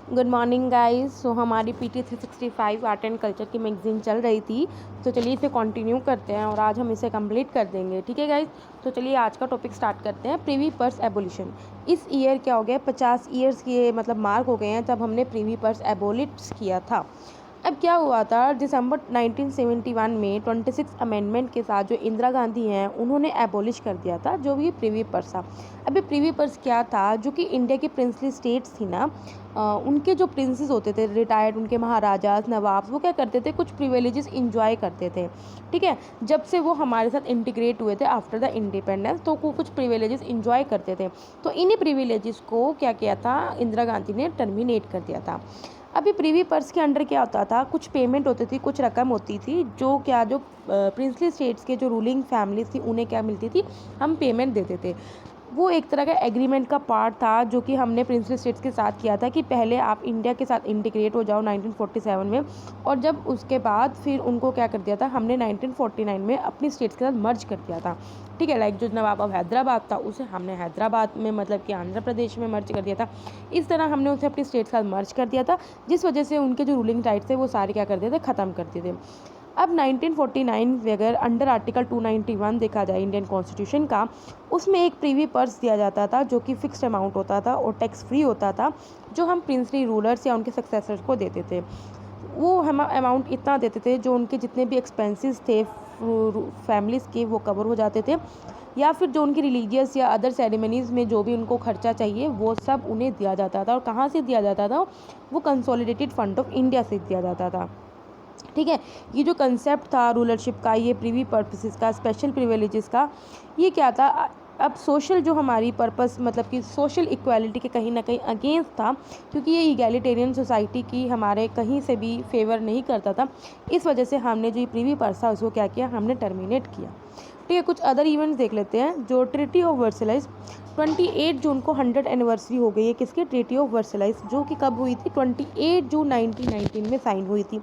Good morning guys. So हमारी PT 365 art and culture की magazine चल रही थी, तो चलिए इसे कंटिन्यू करते हैं और आज हम इसे कंप्लीट कर देंगे। ठीक है गाइस, तो चलिए आज का टॉपिक स्टार्ट करते हैं। Privy purse abolition. इस ईयर क्या हो गया, 50 ईयर्स के मतलब मार्क हो गए हैं तब हमने प्रिवी पर्स एबोलिट किया था। अब क्या हुआ था, दिसंबर 1971 में 26 अमेंडमेंट के साथ जो इंदिरा गांधी हैं उन्होंने एबॉलिश कर दिया था जो भी प्रिवी पर्स था। अभी प्रिवी पर्स क्या था, जो कि इंडिया की प्रिंसली स्टेट्स थी ना, उनके जो प्रिंसेस होते थे रिटायर्ड, उनके महाराजाज नवाब, वो क्या करते थे, कुछ प्रिविलेजेस इंजॉय करते थे। ठीक है, जब से वो हमारे साथ इंटीग्रेट हुए थे आफ्टर द इंडिपेंडेंस, तो वो कुछ प्रिविलेजेस इंजॉय करते थे। तो इन्हीं प्रिविलेजेस को क्या किया था, इंदिरा गांधी ने टर्मिनेट कर दिया था। अभी प्रिवी पर्स के अंडर क्या होता था, कुछ पेमेंट होती थी, कुछ रकम होती थी जो क्या जो प्रिंसली स्टेट्स के जो रूलिंग फैमिलीज थी उन्हें क्या मिलती थी, हम पेमेंट देते थे। वो एक तरह का एग्रीमेंट का पार्ट था जो कि हमने प्रिंसली स्टेट्स के साथ किया था कि पहले आप इंडिया के साथ इंटीग्रेट हो जाओ 1947 में, और जब उसके बाद फिर उनको क्या कर दिया था, हमने 1949 में अपनी स्टेट्स के साथ मर्ज कर दिया था। ठीक है, लाइक जो नवाब ऑफ हैदराबाद था उसे हमने हैदराबाद में मतलब कि आंध्र प्रदेश में मर्ज कर दिया था। इस तरह हमने उसे अपनी स्टेट के साथ मर्ज कर दिया था, जिस वजह से उनके जो रूलिंग राइट्स थे वो सारे क्या कर दिए थे, ख़त्म कर दिए थे। अब 1949 में अगर अंडर आर्टिकल 291 देखा जाए इंडियन कॉन्स्टिट्यूशन का, उसमें एक प्रीवी पर्स दिया जाता था जो कि फिक्स्ड अमाउंट होता था और टैक्स फ्री होता था, जो हम प्रिंसली रूलर्स या उनके सक्सेसर्स को देते थे। वो हम अमाउंट इतना देते थे जो उनके जितने भी एक्सपेंसेस थे फैमिलीज़ के वो कवर हो जाते थे, या फिर जो उनकी रिलीजियस या अदर सेरेमनीज़ में जो भी उनको खर्चा चाहिए वो सब उन्हें दिया जाता था। और कहाँ से दिया जाता था, वो कंसोलिडेटेड फंड ऑफ इंडिया से दिया जाता था। ठीक है, ये जो कंसेप्ट था रूलरशिप का, ये प्रीवी पर्पसेस का, स्पेशल प्रिविलेजेस का, ये क्या था, अब सोशल जो हमारी पर्पस मतलब कि सोशल इक्वालिटी के कहीं ना कहीं अगेंस्ट था, क्योंकि ये इगैलिटेरियन सोसाइटी की हमारे कहीं से भी फेवर नहीं करता था। इस वजह से हमने जो ये प्रीवी पर्स था उसको क्या किया, हमने टर्मिनेट किया। ठीक है, कुछ अदर इवेंट्स देख लेते हैं। जो ट्रीटी ऑफ वर्सलाइज, 28 जून को 100 एनिवर्सरी हो गई है किसकी, ट्रीटी ऑफ वर्सलाइज, जो कि कब हुई थी, 28 जून 1919 में साइन हुई थी।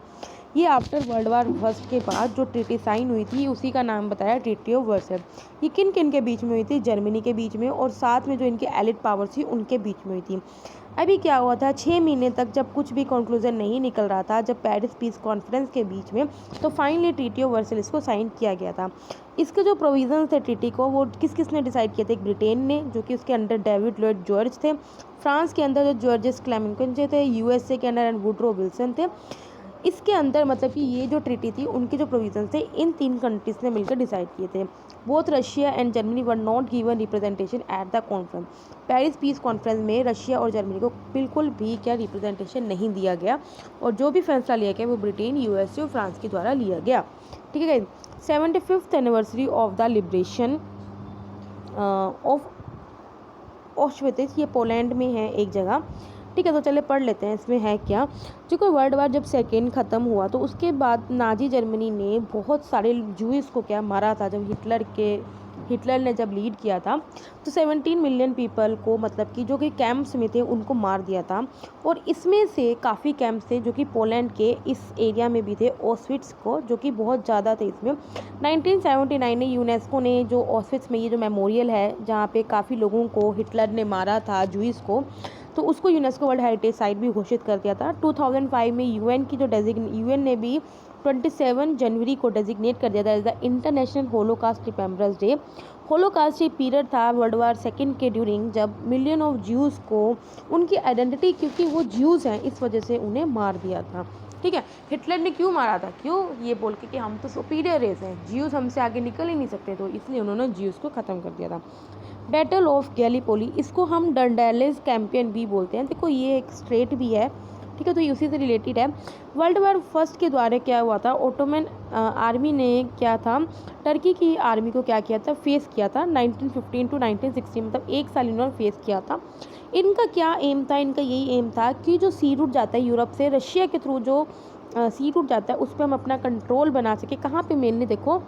ये आफ्टर वर्ल्ड वार फर्स्ट के बाद जो ट्रीटी साइन हुई थी उसी का नाम बताया ट्रीटी ऑफ वर्सल। ये किन किन के बीच में हुई थी, जर्मनी के बीच में, और साथ में जो इनके एलिट पावर थी उनके बीच में हुई थी। अभी क्या हुआ था, 6 महीने तक जब कुछ भी कंक्लूजन नहीं निकल रहा था, जब पेरिस पीस कॉन्फ्रेंस के बीच में, तो फाइनली ट्रीटी ऑफ वर्सल इसको साइन किया गया था। इसके जो प्रोविजन थे ट्रीटी को, वो किस किस ने डिसाइड किए थे, एक ब्रिटेन ने जो कि उसके अंडर डेविड लॉयड जॉर्ज थे, फ्रांस के अंदर जो जॉर्जेस क्लेमेंट थे, यूएसए के अंदर एंड वुडरो विल्सन थे। इसके अंदर मतलब कि ये जो ट्रीटी थी उनके जो प्रोविजन थे इन 3 कंट्रीज ने मिलकर डिसाइड किए थे। Both Russia and Germany were not given representation at the conference. Paris peace conference में रशिया और जर्मनी को बिल्कुल भी क्या रिप्रेजेंटेशन नहीं दिया गया, और जो भी फैसला लिया गया वो ब्रिटेन, यूएसए और फ्रांस के द्वारा लिया गया। ठीक है, 75th anniversary of the liberation of Auschwitz, ये पोलैंड में है एक जगह। ठीक है, तो चले पढ़ लेते हैं इसमें है क्या। जो कि वर्ल्ड वार जब सेकेंड ख़त्म हुआ तो उसके बाद नाजी जर्मनी ने बहुत सारे जूइस को क्या मारा था। जब हिटलर ने जब लीड किया था तो 17 मिलियन पीपल को मतलब कि जो कि कैंप्स में थे उनको मार दिया था। और इसमें से काफ़ी कैंप्स थे जो कि पोलैंड के इस एरिया में भी थे, ऑस्विट्स को, जो कि बहुत ज़्यादा थे इसमें। 1979 में यूनेस्को ने जो ऑस्विट्स में ये जो मेमोरियल है जहाँ पे काफ़ी लोगों को हिटलर ने मारा था जूइस को, तो उसको यूनेस्को वर्ल्ड हेरिटेज साइट भी घोषित कर दिया था। 2005 में यूएन ने भी 27 जनवरी को डेजिग्नेट कर दिया था as the international holocaust remembrance day. Holocaust एक पीरियड था वर्ल्ड वार सेकेंड के ड्यूरिंग, जब मिलियन ऑफ ज्यूज़ को उनकी आइडेंटिटी, क्योंकि वो ज्यूज़ हैं इस वजह से उन्हें मार दिया था। ठीक है, हिटलर ने क्यों मारा था, क्यों, ये बोल के कि हम तो सुपीरियर रेस हैं, ज्यूज़ हमसे आगे निकल ही नहीं सकते, तो इसलिए उन्होंने ज्यूज़ को ख़त्म कर दिया था। बैटल ऑफ गैलीपोली, इसको हम डंडेलेस कैंपेन भी बोलते हैं। देखो ये एक स्ट्रेट भी है, ठीक है, तो ये उसी से रिलेटेड है। वर्ल्ड वार फर्स्ट के द्वारा क्या हुआ था, ओटोमन आर्मी ने क्या था, टर्की की आर्मी को क्या किया था, फेस किया था 1915 टू 1916, मतलब 1 साल इन्होंने फेस किया था। इनका क्या एम था, इनका यही एम था कि जो सी रूट जाता है यूरोप से रशिया के थ्रू, जो सी रूट जाता है उस पर हम अपना कंट्रोल बना सके। कहाँ पे मेनली देखो,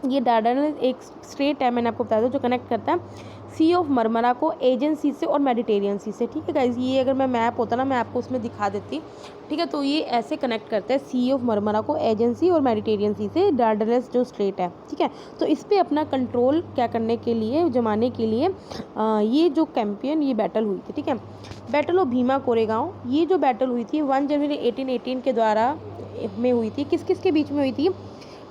ये डार्डानेल्स एक स्ट्रेट है, मैंने आपको बताया था, जो कनेक्ट करता है सी ऑफ मरमरा को एजेंट सी से और मेडिटेरियन सी से। ठीक है गाइज, ये अगर मैं मैप होता ना मैं आपको उसमें दिखा देती। ठीक है, तो ये ऐसे कनेक्ट करता है सी ऑफ मरमरा को एजेंट सी और मेडिटेरियन सी से, डार्डानेल्स जो स्ट्रेट है। ठीक है, तो इस पर अपना कंट्रोल क्या करने के लिए, जमाने के लिए ये जो कैंपियन ये बैटल हुई थी। ठीक है, बैटल ऑफ भीमा कोरेगांव, ये जो बैटल हुई थी 1 जनवरी 1818 के द्वारा में हुई थी। किस किस के बीच में हुई थी?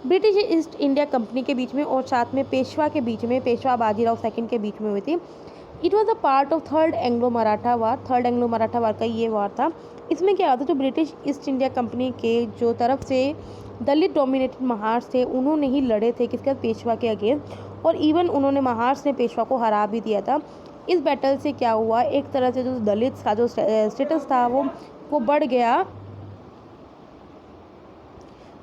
ब्रिटिश ईस्ट इंडिया कंपनी के बीच में और साथ में पेशवा के बीच में, पेशवा बाजीराव सेकंड के बीच में हुई थी। It was a part of third Anglo Maratha war, third Anglo Maratha war का ये वार था। इसमें क्या होता, जो ब्रिटिश ईस्ट इंडिया कंपनी के जो तरफ से दलित डोमिनेटेड महाराष्ट्र थे उन्होंने ही लड़े थे किसके, पेशवा के अगेंस्ट, और इवन उन्होंने महाराष्ट्र ने पेशवा को हरा भी दिया था। इस बैटल से क्या हुआ, एक तरह से जो दलित का जो स्टेटस था वो बढ़ गया।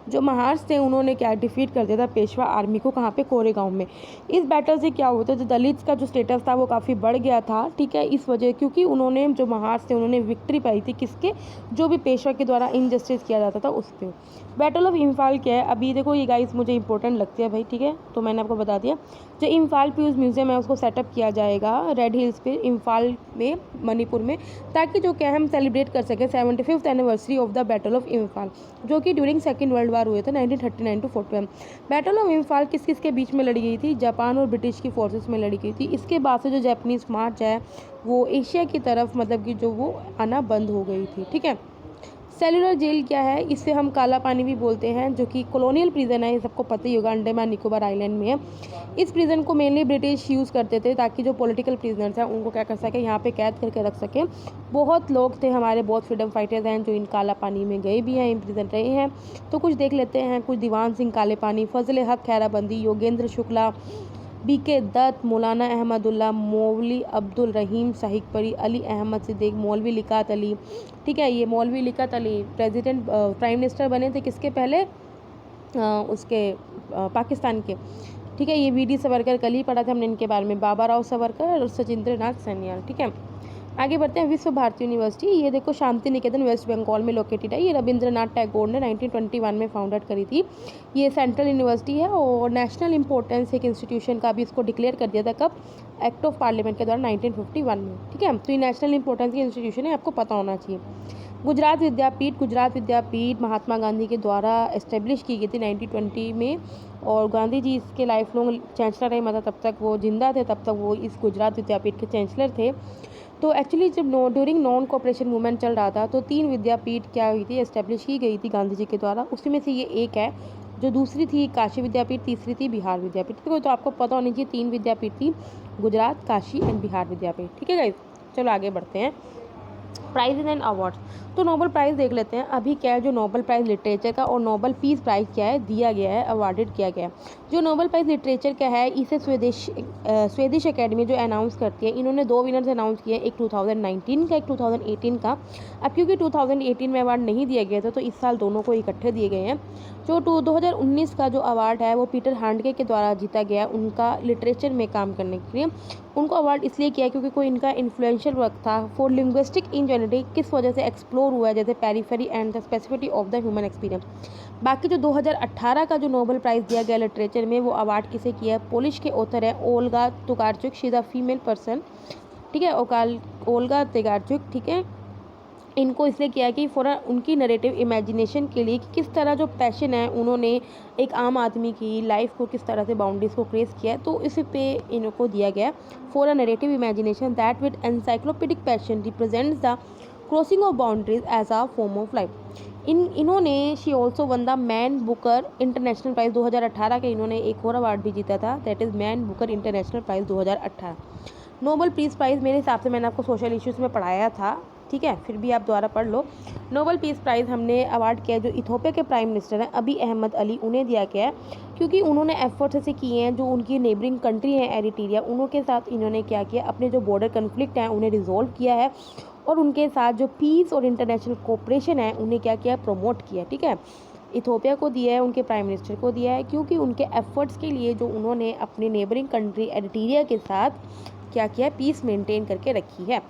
जो महाराष्ट्र थे उन्होंने क्या डिफीट कर दिया था पेशवा आर्मी को, कहाँ पे, कोरेगांव में। इस बैटल से क्या होता है, जो दलित का जो स्टेटस था वो काफ़ी बढ़ गया था। ठीक है, इस वजह, क्योंकि उन्होंने जो महाराष्ट्र थे उन्होंने विक्ट्री पाई थी किसके, जो भी पेशवा के द्वारा इनजस्टिस किया जाता था उस पर। बैटल ऑफ इम्फाल क्या है, अभी देखो ये गाइस मुझे इंपॉर्टेंट लगती है भाई। ठीक है, तो मैंने आपको बता दिया, जो इम्फाल पीस म्यूजियम है उसको सेटअप किया जाएगा रेड हिल्स पे इम्फाल में, मणिपुर में, ताकि जो क्या हम सेलिब्रेट कर सकें 75th anniversary of the battle of Imphal, जो कि ड्यूरिंग सेकेंड वर्ल्ड वार हुए थे 1939 to 41। बैटल ऑफ इम्फाल किस किस के बीच में लड़ी गई थी? जापान और ब्रिटिश की फोर्सेस में लड़ी गई थी। इसके बाद से जो जापानीज मार्च है वो एशिया की तरफ, मतलब कि जो वो आना बंद हो गई थी। ठीक है, सेलुलर जेल क्या है, इसे हम काला पानी भी बोलते हैं, जो कि कॉलोनियल प्रिजन है, ये सबको पता ही होगा, अंडमान निकोबार आइलैंड में है। इस प्रिजन को मेनली ब्रिटिश यूज़ करते थे ताकि जो पॉलिटिकल प्रिजनर्स हैं उनको क्या कर सके, यहाँ पे कैद करके रख सकें। बहुत लोग थे हमारे, बहुत फ्रीडम फाइटर्स हैं जो इन काला पानी में गए भी हैं, इन प्रिजन रहे हैं। तो कुछ देख लेते हैं, कुछ दीवान सिंह काले पानी, फजल हक खैराबंदी, योगेंद्र शुक्ला, बीके दत्त, मौलाना अहमदुल्ला, मौलवी अब्दुल रहीम साहिबपरी, अली अहमद सिद्दीक, मौलवी लिकात अली। ठीक है, ये मौलवी लिकात अली प्रेसिडेंट प्राइम मिनिस्टर बने थे किसके पहले, उसके पाकिस्तान के। ठीक है, ये वीडी सावरकर, कल ही पढ़ा था हमने इनके बारे में, बाबा राव सावरकर और सचिंद्र नाथ सन्याल। ठीक है, आगे बढ़ते हैं। विश्व भारती यूनिवर्सिटी, ये देखो शांति निकेतन वेस्ट बंगाल में लोकेटेड है। ये रविंद्रनाथ टैगोर ने 1921 में फाउंडेड करी थी। ये सेंट्रल यूनिवर्सिटी है और नेशनल इंपॉर्टेंस एक इंस्टीट्यूशन का भी इसको डिक्लेयर कर दिया था, कब, एक्ट ऑफ पार्लियामेंट के द्वारा 1951 में। ठीक है, तो ये नेशनल इंपॉर्टेंस की इंस्टीट्यूशन है, आपको पता होना चाहिए। गुजरात विद्यापीठ, गुजरात विद्यापीठ महात्मा गांधी के द्वारा एस्टेब्लिश की गई थी 1920 में, और गांधी जी इसके लाइफ लॉन्ग चांसलर रहे, मतलब तब तक वो जिंदा थे तब तक वो इस गुजरात विद्यापीठ के चांसलर थे। तो एक्चुअली जब ड्यूरिंग नॉन कोऑपरेशन मूवमेंट चल रहा था तो 3 विद्यापीठ क्या हुई थी, एस्टेब्लिश की गई थी गांधी जी के द्वारा। उसी में से ये एक है, जो दूसरी थी काशी विद्यापीठ, तीसरी थी बिहार विद्यापीठ। तो आपको पता होनी चाहिए 3 विद्यापीठ थी, गुजरात, काशी एंड बिहार विद्यापीठ। ठीक है गाइस, चलो आगे बढ़ते हैं। प्राइजेज एंड अवार्ड्स, तो नोबेल प्राइज़ देख लेते हैं। अभी क्या है, जो नोबेल प्राइज़ लिटरेचर का और नोबेल पीस प्राइज़ क्या है, दिया गया है, अवार्डेड किया गया है। जो नोबेल प्राइज़ लिटरेचर का है, इसे स्वेदिश एकेडमी जो अनाउंस करती है, इन्होंने 2 विनर्स अनाउंस किए, एक 2019 का, एक 2018 का। अब क्योंकि 2018 में अवार्ड नहीं दिया गया था तो इस साल दोनों को इकट्ठे दिए गए हैं। जो 2019 का जो अवार्ड है वो पीटर हांडके के द्वारा जीता गया, उनका लिटरेचर में काम करने के लिए। उनको अवार्ड इसलिए किया क्योंकि कोई इनका इन्फ्लुएंशियल वर्क था फॉर लिंग्विस्टिक इंजेनियरिंग, किस वजह से एक्सप्लोर हुआ है, जैसे periphery and the specificity of the human experience. बाकी जो 2018 का जो नोबेल प्राइज़ दिया गया लिटरेचर में, वो अवार्ड किसे किया है, पोलिश के ऑथर है Olga Tokarczuk, she is a female person. ठीक है, ओल्गा टुकारचुक। ठीक है, इनको इसलिए किया कि फॉर उनकी नरेटिव इमेजिनेशन के लिए कि किस तरह जो पैशन है उन्होंने एक आम आदमी की लाइफ को किस तरह से बाउंड्रीज को क्रेस किया है, तो इस पे इनको दिया गया for a narrative imagination that with encyclopedic passion represents the crossing of boundaries as a form of life. इन्होंने she also won the Man Booker International Prize 2018 के, इन्होंने एक और अवार्ड भी जीता था, that is Man Booker International Prize 2018। Nobel Peace Prize मेरे हिसाब से मैंने आपको सोशल इश्यूज़ में पढ़ाया था, ठीक है, फिर भी आप दोबारा पढ़ लो। नोबेल पीस प्राइज़ हमने अवार्ड किया जो इथोपिया के प्राइम मिनिस्टर हैं अबी अहमद अली, उन्हें दिया गया है क्योंकि उन्होंने एफर्ट्स ऐसे किए हैं, जो उनकी नेबरिंग कंट्री है एरिट्रिया, उनके साथ इन्होंने क्या किया, अपने जो बॉर्डर कन्फ्लिक्ट हैं उन्हें रिजॉल्व किया है, और उनके साथ जो पीस और इंटरनेशनल कोऑपरेशन है उन्हें क्या किया, प्रमोट किया। ठीक है, इथोपिया को दिया है, उनके प्राइम मिनिस्टर को दिया है, क्योंकि उनके एफर्ट्स के लिए जो उन्होंने अपनी नेबरिंग कंट्री एरिट्रिया के साथ क्या किया, पीस मेंटेन करके रखी है।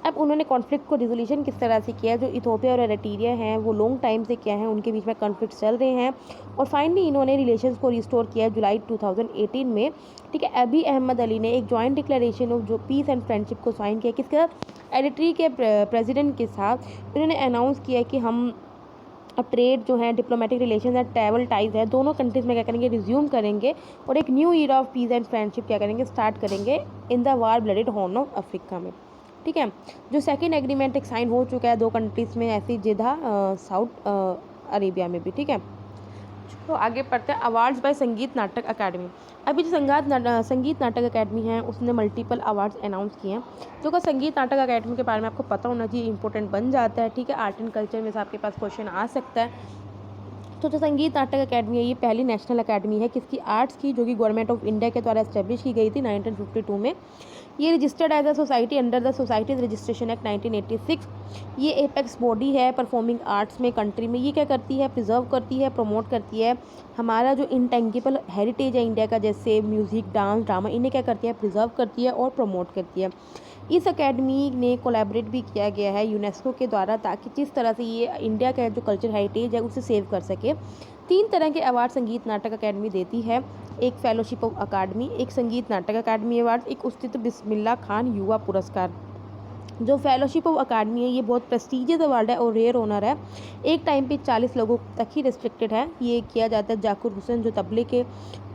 अब उन्होंने कॉन्फ्लिक्ट को रिजोल्यूशन किस तरह से किया, जो इथोपिया और एरिट्रिया हैं वो लॉन्ग टाइम से क्या है, उनके बीच में कॉन्फ्लिक्ट चल रहे हैं, और फाइनली इन्होंने रिलेशंस को रिस्टोर किया जुलाई 2018 में। ठीक है, अभी अहमद अली ने एक जॉइंट डिक्लेरेशन ऑफ जो पीस एंड फ्रेंडशिप को साइन किया, किसके साथ, एरिट्री के प्रेसिडेंट के साथ। इन्होंने अनाउंस किया कि हम अब ट्रेड जो है, डिप्लोमेटिक रिलेशन है, ट्रैवल टाइज है, दोनों कंट्रीज़ में क्या करेंगे, रिज्यूम करेंगे, और एक new era of peace and friendship क्या करेंगे, स्टार्ट करेंगे in the war blooded horn of Africa में। ठीक है, जो सेकंड एग्रीमेंट एक साइन हो चुका है दो कंट्रीज़ में, ऐसी जिदा साउथ अरेबिया में भी। ठीक है, तो आगे पढ़ते हैं अवार्ड्स बाय संगीत नाटक अकेडमी। अभी जो संगीत नाटक अकेडमी है उसने मल्टीपल अवार्ड्स अनाउंस किए हैं। जो का संगीत नाटक अकेडमी के बारे में आपको पता होना चाहिए, इंपॉर्टेंट बन जाता है। ठीक है, आर्ट एंड कल्चर में से आपके पास क्वेश्चन आ सकता है। तो जो संगीत नाटक अकेडमी है ये पहली नेशनल अकेडमी है किसकी, आर्ट्स की, जो कि गवर्नमेंट ऑफ इंडिया के द्वारा एस्टेब्लिश की गई थी 1952 में। ये registered as a society under the societies registration act 1986। ये एपेक्स बॉडी है परफॉर्मिंग आर्ट्स में कंट्री में। ये क्या करती है, प्रिजर्व करती है, प्रमोट करती है हमारा जो इंटेंगिबल हेरिटेज है इंडिया का, जैसे म्यूज़िक, डांस, ड्रामा, इन्हें क्या करती है, प्रिजर्व करती है और प्रमोट करती है। इस अकेडमी ने कोलैबोरेट भी किया गया है यूनेस्को के द्वारा, ताकि जिस तरह से ये इंडिया का जो कल्चर हेरिटेज है उसे सेव कर सके। 3 तरह के अवार्ड संगीत नाटक अकेडमी देती है, एक फेलोशिप ऑफ अकादमी, एक संगीत नाटक अकादमी अवार्ड, एक उस्ताद बिस्मिल्लाह खान युवा पुरस्कार। जो फेलोशिप ऑफ अकादमी है ये बहुत प्रेस्टीजियस अवार्ड है और रेयर ऑनर है। एक टाइम पे 40 लोगों तक ही रिस्ट्रिक्टेड है। ये किया जाता है जाकिर हुसैन जो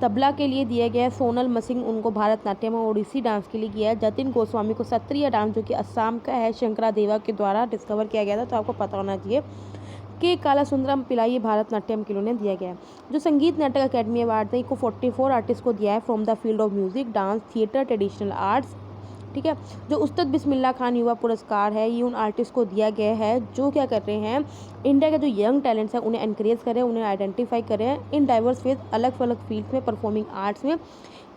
तबला के लिए दिया गया है, सोनल मसिंग उनको भारतनाट्यम और ओडिसी डांस के लिए किया है, जतिन गोस्वामी को सत्रिया डांस जो कि असम का है शंकरा देवा के द्वारा डिस्कवर किया गया था, तो आपको पता होना चाहिए कि काला सुंदरम पिलाई भारतनाट्यम के लिए दिया गया है। जो संगीत नाटक अकेडमी अवार्ड है इनको 44 आर्टिस्ट को दिया है from the field of music, dance, theatre, traditional arts. ठीक है, जो उस्ताद बिस्मिल्लाह खान युवा पुरस्कार है ये उन आर्टिस्ट को दिया गया है जो क्या कर रहे हैं, इंडिया के जो यंग टैलेंट्स हैं उन्हें एनकरेज करें, उन्हें आइडेंटिफाई करें इन डाइवर्स फील्ड, अलग अलग फील्ड्स में, परफॉर्मिंग आर्ट्स में।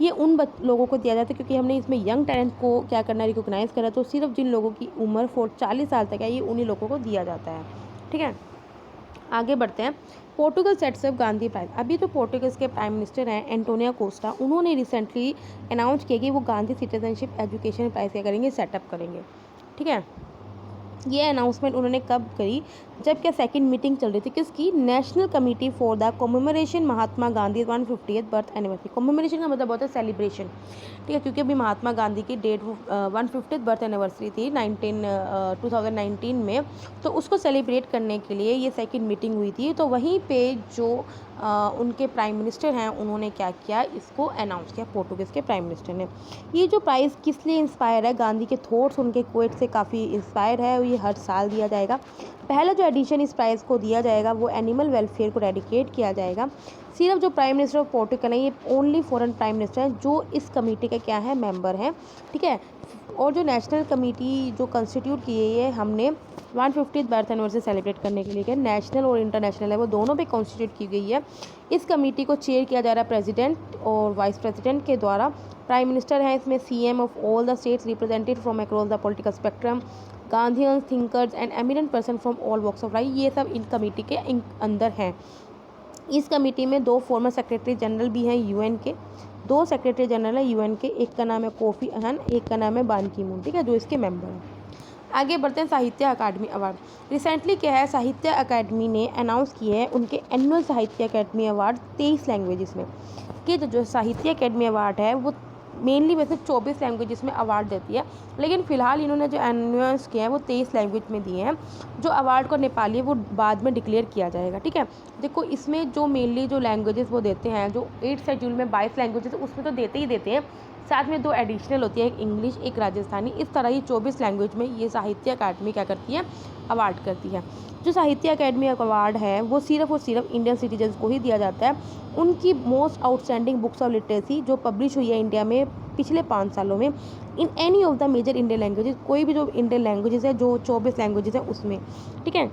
ये उन लोगों को दिया जाता है क्योंकि हमने इसमें यंग टैलेंट को क्या करना, रिकोगनाइज़ करा, तो सिर्फ जिन लोगों की उम्र 40 साल तक है ये उन्हीं लोगों को दिया जाता है। ठीक है, आगे बढ़ते हैं। Portugal sets up Gandhi prize. अभी जो पोर्टुगल्स के प्राइम मिनिस्टर हैं एंटोनियो कोस्टा, उन्होंने रिसेंटली अनाउंस किया कि वो गांधी सिटीजनशिप एजुकेशन प्राइज क्या करेंगे, सेटअप करेंगे। ठीक है, ये अनाउंसमेंट उन्होंने कब करी, जब क्या सेकंड मीटिंग चल रही थी किसकी, National Committee for the commemoration Mahatma Gandhi 150th birth anniversary. Commemoration का मतलब होता है सेलिब्रेशन। ठीक है, क्योंकि अभी महात्मा गांधी की डेट 150th बर्थ एनिवर्सरी थी 2019 में, तो उसको सेलिब्रेट करने के लिए ये सेकंड मीटिंग हुई थी। तो वहीं पे जो उनके प्राइम मिनिस्टर हैं उन्होंने क्या किया, इसको अनाउंस किया, पोर्टुगीज़ के प्राइम मिनिस्टर ने। ये जो प्राइज़ किस लिए इंस्पायर है, गांधी के थॉट्स, उनके क्वेट से काफ़ी इंस्पायर है। ये हर साल दिया जाएगा। पहला जो एडिशन इस प्राइज़ को दिया जाएगा वो एनिमल वेलफेयर को डेडिकेट किया जाएगा। सिर्फ जो प्राइम मिनिस्टर ऑफ पोर्टुगल है ये ओनली फॉरेन प्राइम मिनिस्टर हैं जो इस कमेटी के क्या है, मेंबर हैं। ठीक है, और जो नेशनल कमेटी जो कंस्टिट्यूट की है हमने 150th बर्थ एनिवर्सरी सेलिब्रेट करने के लिए, क्या नेशनल और इंटरनेशनल है वो दोनों पे कॉन्स्टिट्यूट की गई है। इस कमेटी को चेयर किया जा रहा है प्रेसिडेंट और वाइस प्रेसिडेंट के द्वारा। प्राइम मिनिस्टर हैं इसमें CM of all the states represented from across the political spectrum, Gandhians, thinkers and eminent person from all walks of life, ये सब इन कमेटी के अंदर हैं। इस कमेटी में 2 फॉर्मर सेक्रेटरी जनरल भी हैं यूएन के, 2 सेक्रेटरी जनरल है यूएन के, एक का नाम है कोफी अनन, एक का नाम है बान की मून। ठीक है, जो इसके मेंबर हैं। आगे बढ़ते हैं साहित्य अकादमी अवार्ड। रिसेंटली क्या है, साहित्य अकादमी ने अनाउंस किए हैं उनके एनुअल साहित्य अकादमी अवार्ड 23 लैंग्वेजेस में। कि जो साहित्य अकादमी अवार्ड है वो मेनली वैसे 24 लैंग्वेजेस में अवार्ड देती है, लेकिन फ़िलहाल इन्होंने जो अनाउंस किया है वो 23 लैंग्वेज में दिए हैं। जो अवार्ड को नेपाली है वो बाद में डिक्लेयर किया जाएगा। ठीक है, देखो इसमें जो मेनली जो लैंग्वेजेस वो देते हैं, जो 8th शेड्यूल में 22 लैंग्वेजेस उसमें तो देते ही देते हैं, साथ में 2 एडिशनल होती है, एक इंग्लिश एक राजस्थानी। इस तरह ही 24 लैंग्वेज में ये साहित्य अकादमी क्या करती है, अवार्ड करती है। जो साहित्य अकादमी अवार्ड है वो सिर्फ और सिर्फ इंडियन सिटीजन्स को ही दिया जाता है। उनकी most outstanding books of literacy जो पब्लिश हुई है इंडिया में पिछले 5 सालों में in any of the major Indian languages, कोई भी जो इंडियन लैंग्वेजेस है जो 24 लैंग्वेजेस है उसमें। ठीक है,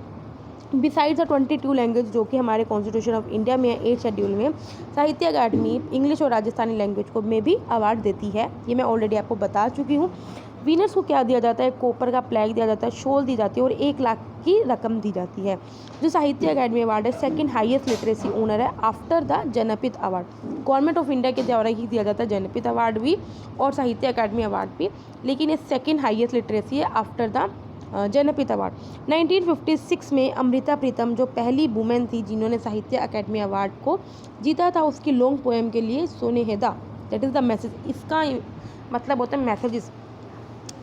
बिसाइड्स द 22 लैंग्वेज जो कि हमारे कॉन्स्टिट्यूशन ऑफ इंडिया में है 8th शेड्यूल में, साहित्य अकादमी इंग्लिश और राजस्थानी लैंग्वेज को में भी अवार्ड देती है। ये मैं ऑलरेडी आपको बता चुकी हूँ। विनर्स को क्या दिया जाता है, कॉपर का प्लैग दिया जाता है, शॉल दी जाती है और 1 लाख की रकम दी जाती है। जो साहित्य अकादमी अवार्ड है सेकंड हाईएस्ट लिटरेसी ऑनर है after the Jnanpith award. Government of India के द्वारा ही दिया जाता है जनपित अवार्ड भी और साहित्य अकादमी अवार्ड भी, लेकिन ये सेकंड हाईएस्ट लिटरेसी है आफ्टर द जनपित अवार्ड। 1956 में अमृता प्रीतम जो पहली वुमेन थी जिन्होंने साहित्य अकादमी अवार्ड को जीता था उसकी लॉन्ग पोएम के लिए सोनेहेदा, दैट इज़ द मैसेज। इसका मतलब होता है मैसेजेस।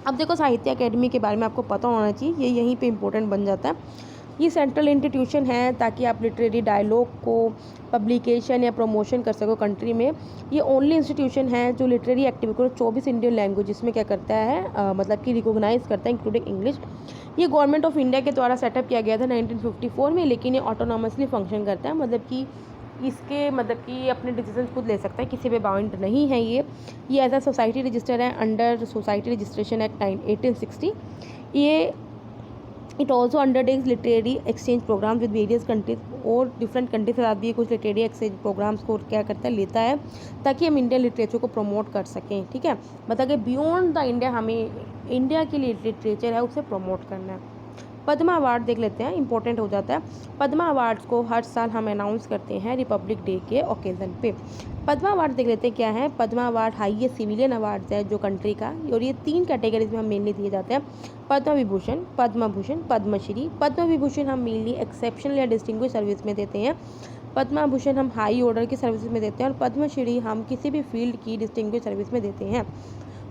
अब देखो साहित्य अकेडमी के बारे में आपको पता होना चाहिए, ये यहीं पे इम्पोर्टेंट बन जाता है। ये सेंट्रल इंस्टीट्यूशन है ताकि आप लिटरेरी डायलॉग को पब्लिकेशन या प्रमोशन कर सको कंट्री में। ये ओनली इंस्टीट्यूशन है जो लिटरेरी एक्टिविटी को 24 इंडियन लैंग्वेजेस में क्या करता है मतलब कि रिकॉग्नाइज करता है इंक्लूडिंग इंग्लिश। ये गवर्नमेंट ऑफ इंडिया के द्वारा सेटअप किया गया था 1954 में, लेकिन ये ऑटोनॉमसली फंक्शन करता है, मतलब कि इसके मतलब कि अपने डिसीजन खुद ले सकता है, किसी पे बाउंड नहीं है। ये एज अ सोसाइटी रजिस्टर है अंडर सोसाइटी रजिस्ट्रेशन एक्ट 1860। ये it also undertakes literary exchange program with various countries, और डिफरेंट कंट्री के साथ भी कुछ लिटरेरी एक्सचेंज प्रोग्राम्स को क्या करता है, लेता है, ताकि हम इंडियन लिटरेचर को प्रमोट कर सकें। ठीक है, मतलब कि बियॉन्ड द इंडिया हमें इंडिया की लिटरेचर है उसे प्रमोट करना है। पद्मा अवार्ड देख लेते हैं, इंपॉर्टेंट हो जाता है। पद्मा अवार्ड्स को हर साल हम अनाउंस करते हैं रिपब्लिक डे के ओकेज़न पे। पद्मा अवार्ड देख लेते हैं क्या है। Padma award highest civilian awards है जो कंट्री का, और ये 3 कैटेगरीज में हम मेनली दिए जाते हैं, पद्म विभूषण, पद्म भूषण, पद्मश्री। पद्म विभूषण हम मेनली एक्सेप्शनल या डिस्टिंग्विश सर्विस में देते हैं, पद्म भूषण हम हाई ऑर्डर की सर्विस में देते हैं, और पद्मश्री हम किसी भी फील्ड की डिस्टिंग्विश सर्विस में देते हैं।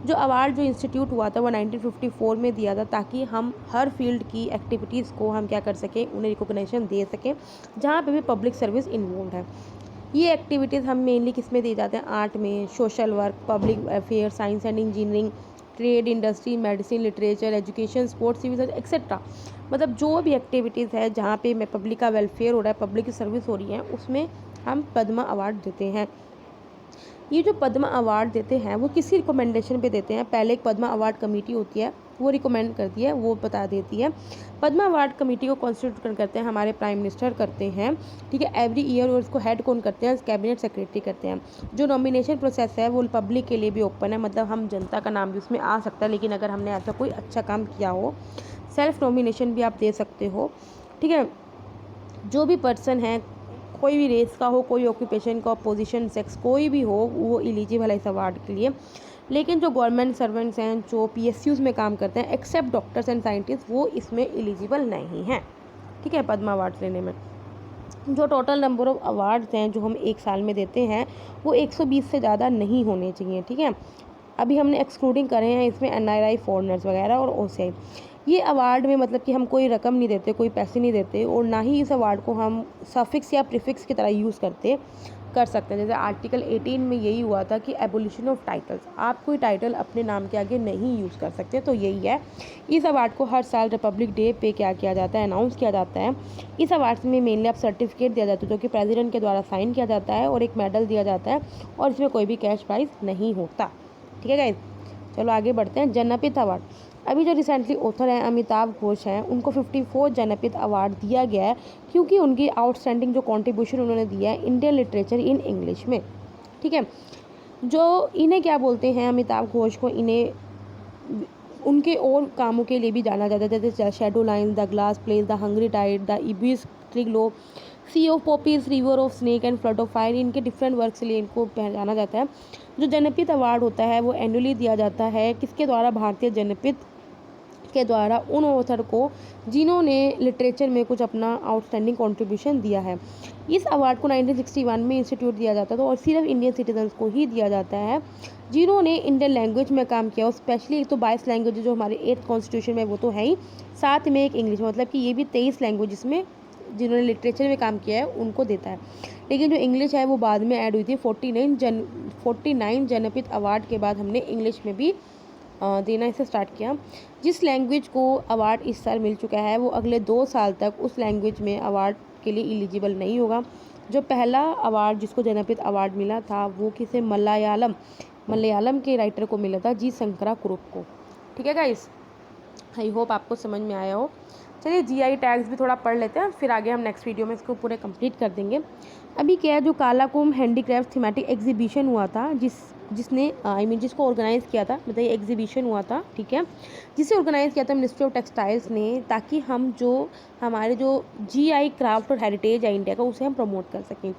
जो अवार्ड जो इंस्टीट्यूट हुआ था वो 1954 में दिया था, ताकि हम हर फील्ड की एक्टिविटीज़ को हम क्या कर सकें, उन्हें रिकॉग्निशन दे सकें जहाँ पे भी पब्लिक सर्विस इन्वॉल्व है। ये एक्टिविटीज़ हम मेनली किस में दिए जाते हैं, आर्ट में, social work, public affair, science and engineering, trade, industry, medicine, literature, education, sports, civil etcetera. मतलब जो भी एक्टिविटीज़ है जहाँ पे मैं पब्लिक का वेलफेयर हो रहा है, पब्लिक की सर्विस हो रही है, उसमें हम पद्मा अवार्ड देते हैं। ये जो पद्मा अवार्ड देते हैं वो किसी रिकमेंडेशन पे देते हैं। पहले एक पद्मा अवार्ड कमेटी होती है, वो रिकमेंड करती है, वो बता देती है। पद्मा अवार्ड कमेटी को कॉन्स्टिट्यूट करते हैं हमारे प्राइम मिनिस्टर करते हैं, ठीक है, एवरी ईयर, और उसको हेड कौन करते हैं, कैबिनेट सेक्रेटरी करते हैं। जो नॉमिनेशन प्रोसेस है वो पब्लिक के लिए भी ओपन है, मतलब हम जनता का नाम भी उसमें आ सकता है, लेकिन अगर हमने ऐसा कोई अच्छा काम किया हो, सेल्फ नॉमिनेशन भी आप दे सकते हो। ठीक है, जो भी पर्सन है, कोई भी रेस का हो, कोई ऑक्यूपेशन का, पोजीशन, सेक्स कोई भी हो, वो एलिजिबल है इस अवार्ड के लिए। लेकिन जो गवर्नमेंट सर्वेंट्स हैं, जो PSUs में काम करते हैं, एक्सेप्ट डॉक्टर्स एंड साइंटिस्ट, वो इसमें एलिजिबल नहीं हैं। ठीक है, पद्मा अवार्ड लेने में जो टोटल नंबर ऑफ अवार्ड्स हैं जो हम एक साल में देते हैं वो 120 से ज़्यादा नहीं होने चाहिए। ठीक है, अभी हमने एक्सक्लूडिंग करे हैं इसमें NRI, फॉरनर्स वगैरह और OCI। ये अवार्ड में मतलब कि हम कोई रकम नहीं देते, कोई पैसे नहीं देते, और ना ही इस अवार्ड को हम सफिक्स या प्रीफिक्स की तरह यूज़ कर सकते हैं। जैसे आर्टिकल 18 में यही हुआ था कि एबोलिशन ऑफ टाइटल्स, आप कोई टाइटल अपने नाम के आगे नहीं यूज़ कर सकते, तो यही है। इस अवार्ड को हर साल रिपब्लिक डे पे क्या किया जाता है, अनाउंस किया जाता है। इस अवार्ड में मेनली आप सर्टिफिकेट दिया जाता है जो कि प्रेसिडेंट के द्वारा साइन किया जाता है, और एक मेडल दिया जाता है, और इसमें कोई भी कैश प्राइज़ नहीं होता। ठीक है गाइस, चलो आगे बढ़ते हैं। जनपित अवार्ड, अभी जो रिसेंटली ऑथर हैं अमिताभ घोष हैं, उनको 54 जनपित अवार्ड दिया गया है क्योंकि उनकी आउटस्टैंडिंग जो कंट्रीब्यूशन उन्होंने दिया है इंडियन लिटरेचर इन इंग्लिश में। ठीक है, जो इन्हें क्या बोलते हैं, अमिताभ घोष को इन्हें उनके और कामों के लिए भी जाना जाता है, जैसे shadow line, the glass place, the hungry tide, the ibis trilogy, sea of poppies, river of snake and flood of fire. इनके डिफरेंट वर्क के लिए इनको पहचाना जाता है। जो जनपित अवार्ड होता है वो एनुअली दिया जाता है, किसके द्वारा, भारतीय जनपित के द्वारा, उन ऑथर को जिन्होंने लिटरेचर में कुछ अपना आउटस्टैंडिंग कंट्रीब्यूशन दिया है। इस अवार्ड को 1961 में इंस्टीट्यूट दिया जाता था, और सिर्फ इंडियन सिटीजन्स को ही दिया जाता है जिन्होंने इंडियन लैंग्वेज में काम किया हो। स्पेशली एक तो 22 लैंग्वेज जो हमारे 8th कॉन्स्टिट्यूशन में वो तो है ही, साथ में एक इंग्लिश, मतलब कि ये भी 23 लैंग्वेज में जिन्होंने लिटरेचर में काम किया है उनको देता है। लेकिन जो इंग्लिश है वो बाद में ऐड हुई थी। 49 जनपित अवार्ड के बाद हमने इंग्लिश में भी देना इसे स्टार्ट किया। जिस लैंग्वेज को अवार्ड इस साल मिल चुका है वो अगले 2 साल तक उस लैंग्वेज में अवार्ड के लिए एलिजिबल नहीं होगा। जो पहला अवार्ड जिसको जनपित अवार्ड मिला था वो किसे, मलयालम के राइटर को मिला था, जी शंकरा कुरुप को। ठीक है गाइस, आई होप आपको समझ में आया हो। चलिए GI टैग्स भी थोड़ा पढ़ लेते हैं, फिर आगे हम नेक्स्ट वीडियो में इसको पूरे कंप्लीट कर देंगे। अभी क्या है, जो काला कुंभ हैंडीक्राफ्ट थीमेटिक एग्जीबिशन हुआ था, जिसने जिसको ऑर्गेनाइज़ किया था, मतलब ये एग्जीबिशन हुआ था, ठीक है, जिसे ऑर्गेनाइज़ किया था मिनिस्ट्री ऑफ टेक्सटाइल्स ने, ताकि हम जो हमारे जो जीआई क्राफ्ट और हेरिटेज है इंडिया का, उसे हम प्रमोट कर सकें।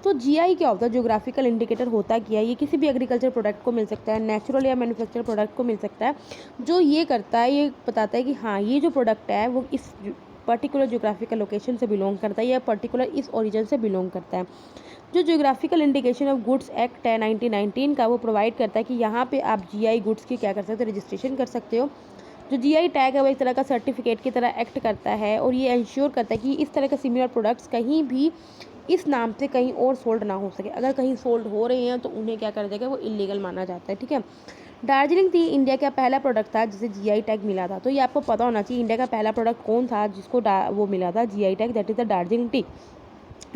तो जीआई क्या होता है? ज्योग्राफिकल इंडिकेटर होता क्या है? ये किसी भी एग्रीकल्चर प्रोडक्ट को मिल सकता है, नेचुरल या मैन्युफैक्चर प्रोडक्ट को मिल सकता है। जो ये करता है, ये बताता है कि हाँ, ये जो प्रोडक्ट है वो इस पर्टिकुलर ज्योग्राफिकल लोकेशन से बिलोंग करता है या पर्टिकुलर इस ओरिजिन से बिलोंग करता है। जो geographical indication of goods act है 1919 का, वो प्रोवाइड करता है कि यहाँ पे आप जीआई गुड्स की क्या कर सकते हो? रजिस्ट्रेशन कर सकते हो। जो जीआई टैग है वो एक तरह का सर्टिफिकेट की तरह एक्ट करता है और ये इंश्योर करता है कि इस तरह के सिमिलर प्रोडक्ट्स कहीं भी इस नाम से कहीं और सोल्ड ना हो सके। अगर कहीं सोल्ड हो रहे हैं तो उन्हें क्या कर देगा? वो इलीगल माना जाता है, ठीक है। दार्जिलिंग टी इंडिया का पहला प्रोडक्ट था जिसे जीआई टैग मिला था। तो ये आपको पता होना चाहिए इंडिया का पहला प्रोडक्ट कौन था जिसको वो मिला था GI tag, that is the Darjeeling T.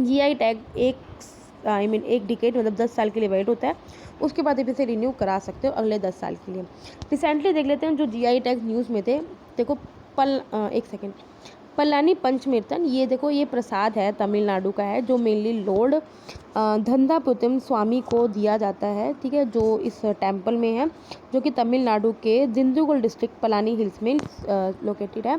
GI tag एक डिकेड मतलब 10 साल के लिए वैलिड होता है, उसके बाद आप इसे रिन्यू करा सकते हो अगले 10 साल के लिए। रिसेंटली देख लेते हैं जो जीआई टैग न्यूज़ में थे। देखो एक सेकेंड, पल्लानी पंचमीर्तन, ये देखो ये प्रसाद है, तमिलनाडु का है, जो मेनली लॉर्ड धंधापुतम स्वामी को दिया जाता है, ठीक है, जो इस टेम्पल में है, जो कि तमिलनाडु के दिंडुगल डिस्ट्रिक्ट पलानी हिल्स में लोकेटेड है।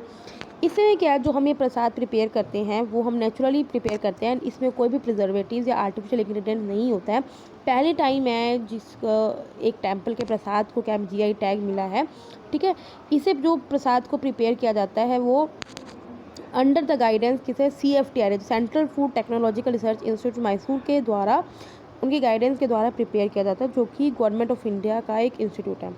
इसमें क्या है, जो हम ये प्रसाद प्रिपेयर करते हैं वो हम नेचुरली प्रिपेयर करते हैं, इसमें कोई भी प्रिजर्वेटिव्स या आर्टिफिशियल इंग्रेडिएंट नहीं होता है। पहले टाइम है एक टेम्पल के प्रसाद को क्या जीआई टैग मिला है, ठीक है। इसे जो प्रसाद को प्रिपेयर किया जाता है वो अंडर द गाइडेंस किसे CFTR central food technological research institute Mysore के द्वारा, उनके गाइडेंस के द्वारा प्रिपेयर किया जाता है, जो कि गवर्नमेंट ऑफ इंडिया का एक इंस्टीट्यूट है।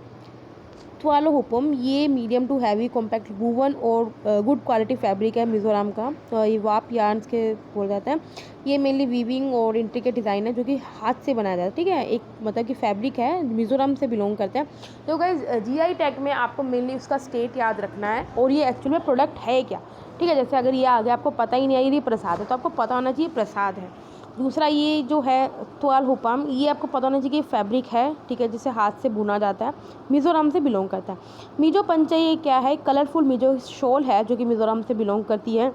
थ्वालो हुपम, ये medium to heavy compact woven और गुड क्वालिटी फैब्रिक है मिज़ोरम का। ये वाप यार्न्स के बोल जाता है। ये मेनली वीविंग और इंट्रिकेट डिज़ाइन है जो कि हाथ से बनाया जाता है, ठीक है। एक मतलब कि फैब्रिक है, मिज़ोरम से बिलोंग करता है। तो गाइस जीआई टैग में आपको मेनली उसका स्टेट याद रखना है और ये एक्चुअल में प्रोडक्ट है क्या, ठीक है। जैसे अगर ये आगे आपको पता ही नहीं है ये प्रसाद है तो आपको पता होना चाहिए प्रसाद है। दूसरा ये जो है त्वाल हुपाम, ये आपको पता होना चाहिए कि फैब्रिक है, ठीक है, जिसे हाथ से बुना जाता है, मिज़ोरम से बिलोंग करता है। मिजो पंचा ये क्या है? कलरफुल मिजो शॉल है जो कि मिज़ोरम से बिलोंग करती है।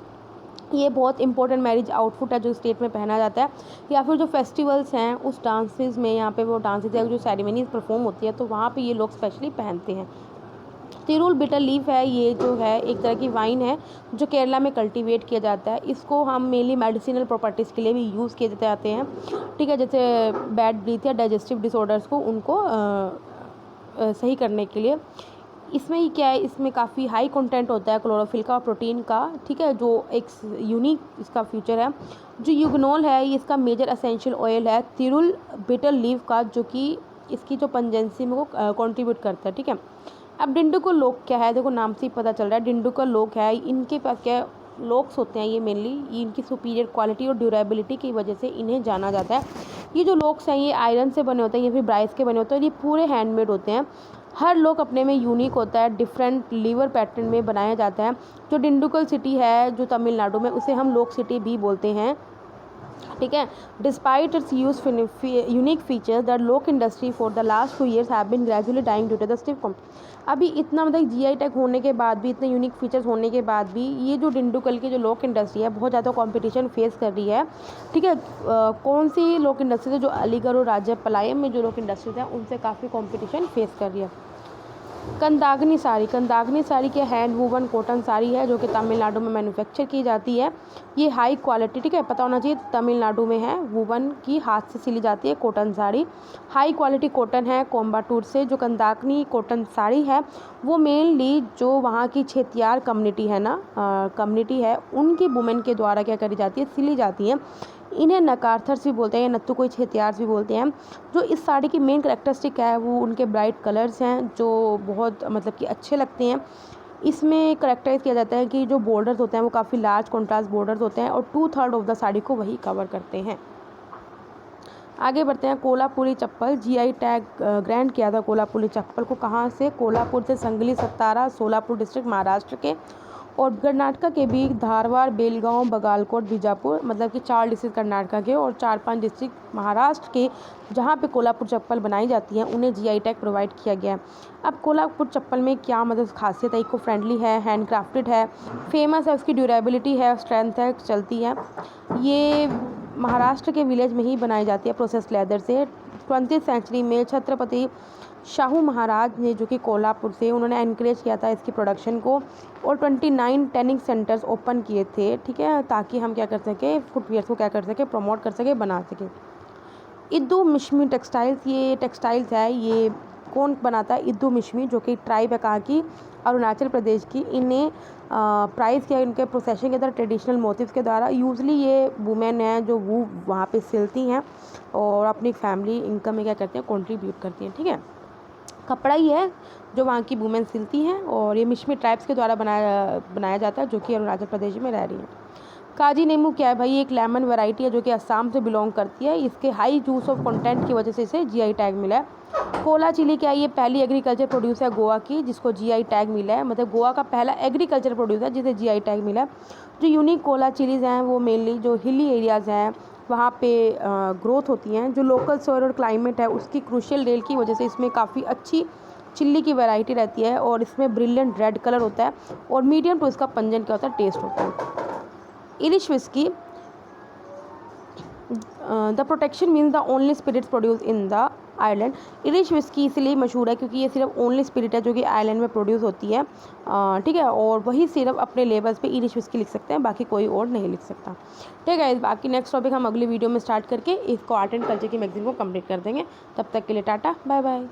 ये बहुत इंपॉर्टेंट मैरिज आउटफिट है जो स्टेट में पहना जाता है, या फिर जो फेस्टिवल्स हैं उस डांसेस में, यहाँ पे वो डांसेस या जो सेरेमनीज परफॉर्म होती है तो वहाँ पे ये लोग स्पेशली पहनते हैं। तिरुल बिटर लीफ है, ये जो है एक तरह की वाइन है जो केरला में कल्टीवेट किया जाता है। इसको हम मेनली मेडिसिनल प्रॉपर्टीज़ के लिए भी यूज़ किए जाते हैं, ठीक है, जैसे बैड ब्रीथ या डाइजेस्टिव डिसऑर्डर्स को उनको सही करने के लिए। इसमें ही क्या है, इसमें काफ़ी हाई कंटेंट होता है क्लोरोफिल का और प्रोटीन का, ठीक है, जो एक यूनिक इसका फीचर है। जो यूगनॉल है ये इसका मेजर एसेंशियल ऑयल है तिरुल बिटर लीफ का, जो कि इसकी जो पंजेंसी में वो कंट्रीब्यूट करता है, ठीक है। अब डिंडुकल लोक क्या है? देखो नाम से ही पता चल रहा है डिंडुकल लोक है। इनके पास क्या लोक्स होते हैं, ये मेनली इनकी सुपीरियर क्वालिटी और ड्यूरेबिलिटी की वजह से इन्हें जाना जाता है। ये जो लोक्स हैं ये आयरन से बने होते हैं या फिर ब्राइस के बने होते हैं और ये पूरे हैंडमेड होते हैं। हर लोक अपने में यूनिक होता है, डिफरेंट लीवर पैटर्न में बनाया जाता है। जो डिंडुकल सिटी है जो तमिलनाडु में, उसे हम लोक सिटी भी बोलते हैं, ठीक है। Despite its use unique features that lock industry for the last 2 years have been gradually dying due to the stiff अभी इतना मतलब जीआई टैग होने के बाद भी, इतने यूनिक फीचर्स होने के बाद भी, ये जो डिंडुकल की जो लोक इंडस्ट्री है बहुत ज़्यादा कंपटीशन फेस कर रही है, ठीक है। कौन सी लोक इंडस्ट्री है? जो अलीगढ़ और राजापलायम में जो लोक इंडस्ट्रीज है उनसे काफ़ी कंपटीशन फेस कर रही है। कंदागनी साड़ी के हैंड वूवन कॉटन साड़ी है जो कि तमिलनाडु में मैन्युफैक्चर की जाती है। ये हाई क्वालिटी, ठीक है, पता होना चाहिए तमिलनाडु में है, वूवन की हाथ से सिली जाती है cotton sari. High quality cotton है कोयम्बटूर से। जो कंदाकनी कॉटन साड़ी है वो मेनली जो वहाँ की क्षेत्रीय कम्युनिटी है ना, कम्युनिटी है, उनकी वुमेन के द्वारा क्या करी जाती है? सिली जाती है। इन्हें नकारथर्स भी बोलते हैं, नत्तु कोई क्षेत्रियार्स भी बोलते हैं। जो इस साड़ी की मेन करेक्टरिस्टिक है वो उनके ब्राइट कलर्स हैं जो बहुत मतलब कि अच्छे लगते हैं। इसमें करेक्टराइज किया जाता है कि जो बॉर्डर्स होते हैं वो काफ़ी लार्ज कॉन्ट्रास्ट बॉर्डर्स होते हैं और 2/3 ऑफ द साड़ी को वही कवर करते हैं। आगे बढ़ते हैं। कोल्हापुरी चप्पल, जीआई टैग ग्रांट किया था कोल्हापुरी चप्पल को। कहाँ से? कोल्हापुर से, संगली, सत्तारा, सोलापुर डिस्ट्रिक्ट महाराष्ट्र के, और कर्नाटक के भी धारवाड़, बेलगांव, बगालकोट, बीजापुर, मतलब कि 4 डिस्ट्रिक्ट कर्नाटक के और 4-5 डिस्ट्रिक्ट महाराष्ट्र के जहाँ पे कोल्हापुर चप्पल बनाई जाती है उन्हें जीआई टैग प्रोवाइड किया गया है। अब कोल्हापुर चप्पल में क्या मतलब खासियत है? इको फ्रेंडली है, हैंड क्राफ्टेड है, फेमस है, उसकी ड्यूरेबिलिटी है, स्ट्रेंथ है, चलती है। ये महाराष्ट्र के विलेज में ही बनाई जाती है प्रोसेस लेदर से। 20वीं सेंचुरी में छत्रपति शाहू महाराज ने, जो कि कोल्हापुर से, उन्होंने एनकरेज किया था इसकी प्रोडक्शन को और 29 टैनिंग सेंटर्स ओपन किए थे, ठीक है, ताकि हम क्या कर सकें, फुटवियर को क्या कर सकें, प्रमोट कर सकें, बना सकें। इद्दू मिश्मी टेक्सटाइल्स, ये टेक्सटाइल्स है, ये कौन बनाता है, इद्दू मिश्मी, जो कि ट्राइब है कहाँ की, अरुणाचल प्रदेश की। इन्हें प्राइस किया इनके प्रोसेसिंग के द्वारा, ट्रेडिशनल मोटिव्स के द्वारा। यूजली ये वुमेन हैं जो वो वहाँ पे सिलती हैं और अपनी फैमिली इनकम में क्या करते हैं, कंट्रीब्यूट करती हैं, ठीक है। कपड़ा ही है जो वहाँ की वुमेन सिलती हैं और ये मिश्मी ट्राइब्स के द्वारा बनाया जाता है, जो कि अरुणाचल प्रदेश में रह रही हैं। काजी नींबू क्या है भाई, एक लेमन वैरायटी है जो कि असम से बिलोंग करती है। इसके हाई जूस ऑफ कंटेंट की वजह से इसे जीआई टैग मिला है। कोला चिली क्या है, ये पहली एग्रीकल्चर प्रोड्यूस है गोवा की जिसको जीआई टैग मिला है, मतलब गोवा का पहला एग्रीकल्चर प्रोड्यूस है जिसे जीआई टैग मिला है। जो यूनिक कोला चिलीज़ हैं वो मेनली जो हिली एरियाज़ हैं वहाँ पे ग्रोथ होती हैं। जो लोकल सोइल और क्लाइमेट है उसकी क्रूशियल रेल की वजह से इसमें काफ़ी अच्छी चिल्ली की वैरायटी रहती है और इसमें ब्रिलियंट रेड कलर होता है और मीडियम टू इसका पंजन क्या होता है, टेस्ट होता है। Irish whiskey, the protection means the only spirits produce in the Ireland. Irish whiskey इसलिए मशहूर है क्योंकि ये सिर्फ ओनली स्पिरिट है जो कि आयरलैंड में प्रोड्यूस होती है, ठीक है, और वही सिर्फ अपने लेबल्स पे इरिश विस्की लिख सकते हैं, बाकी कोई और नहीं लिख सकता, ठीक है। बाकी नेक्स्ट टॉपिक हम अगली वीडियो में स्टार्ट करके इसको आर्ट एंड कल्चर की मैगजीन को कंप्लीट कर देंगे। तब तक के लिए टाटा, बाय बाय।